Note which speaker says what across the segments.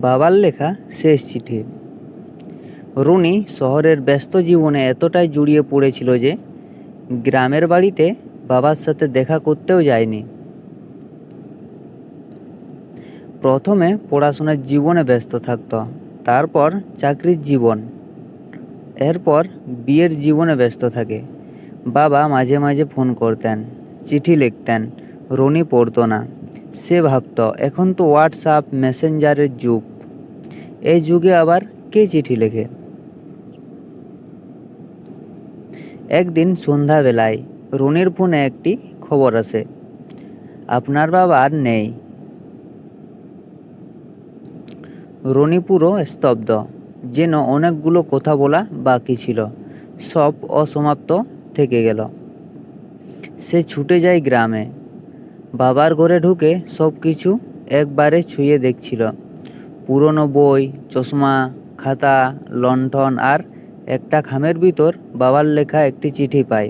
Speaker 1: বাবার লেখা শেষ চিঠি। রুনি শহরের ব্যস্ত জীবনে এতটাই জড়িয়ে পড়েছিল যে গ্রামের বাড়িতে বাবার সাথে দেখা করতেও যায়নি। প্রথমে পড়াশোনার জীবনে ব্যস্ত থাকত, তারপর চাকরির জীবন, এরপর বিয়ের জীবনে ব্যস্ত থাকে। বাবা মাঝে মাঝে ফোন করতেন, চিঠি লিখতেন, রনি পড়তো না। সে ভাবত এখন তো হোয়াটসঅ্যাপ মেসেঞ্জারের যুগ, এই যুগে আবার কে চিঠি লেখে। একদিন সন্ধ্যাবেলায় রনির ফোনে একটি খবর আসে, আপনার বাবা আর নেই। রনি পুরো স্তব্ধ, যেন অনেকগুলো কথা বলা বাকি ছিল, সব অসমাপ্ত থেকে গেল। সে ছুটে যায় গ্রামে। বাবার ঘরে ঢুকে সব কিছু একবারে ছুঁয়ে দেখছিল। পুরনো বই, চশমা, খাতা, লণ্ঠন আর একটা খামের ভিতর বাবার লেখা একটি চিঠি পায়।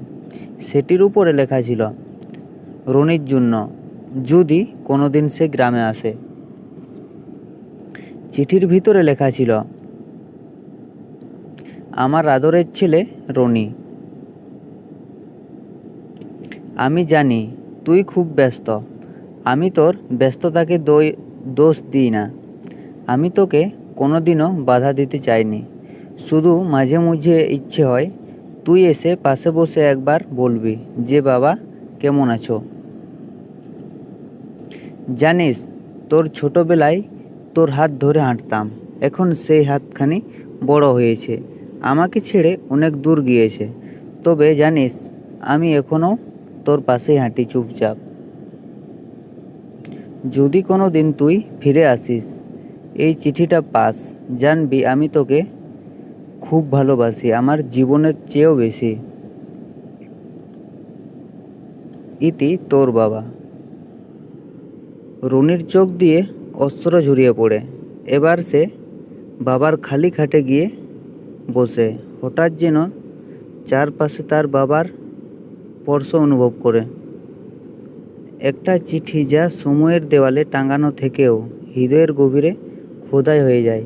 Speaker 1: সেটির উপরে লেখা ছিল, রনির জন্য, যদি কোনোদিন সে গ্রামে আসে। চিঠির ভিতরে লেখা ছিল, আমার আদরের ছেলে রনি, আমি জানি তুই খুব ব্যস্ত। আমি তোর ব্যস্ততাকে দোষ দিই না। আমি তোকে কোনোদিনও বাধা দিতে চাইনি। শুধু মাঝে মাঝে ইচ্ছে হয় তুই এসে পাশে বসে একবার বলবি যে বাবা কেমন আছো। জানিস, তোর ছোটবেলায় তোর হাত ধরে হাঁটতাম, এখন সেই হাতখানি বড় হয়েছে, আমাকে ছেড়ে অনেক দূর গিয়েছে। তবে জানিস, আমি এখনও তোর পাশেই হাঁটি চুপচাপ। যদি কোনো দিন তুই ফিরে আসিস, এই চিঠিটা পাস, জানবি আমি তোকে খুব ভালোবাসি, আমার জীবনের চেয়েও বেশি। ইতি তোর বাবা। রুনির চোখ দিয়ে অশ্রু ঝরিয়ে পড়ে। এবার সে বাবার খালি খাটে গিয়ে বসে। হঠাৎ যেন চারপাশে তার বাবার স্পর্শ অনুভব করে। একটা চিঠি যা সময়ের দেওয়ালে টাঙানো থেকেও হৃদয়ের গভীরে খোদাই হয়ে যায়।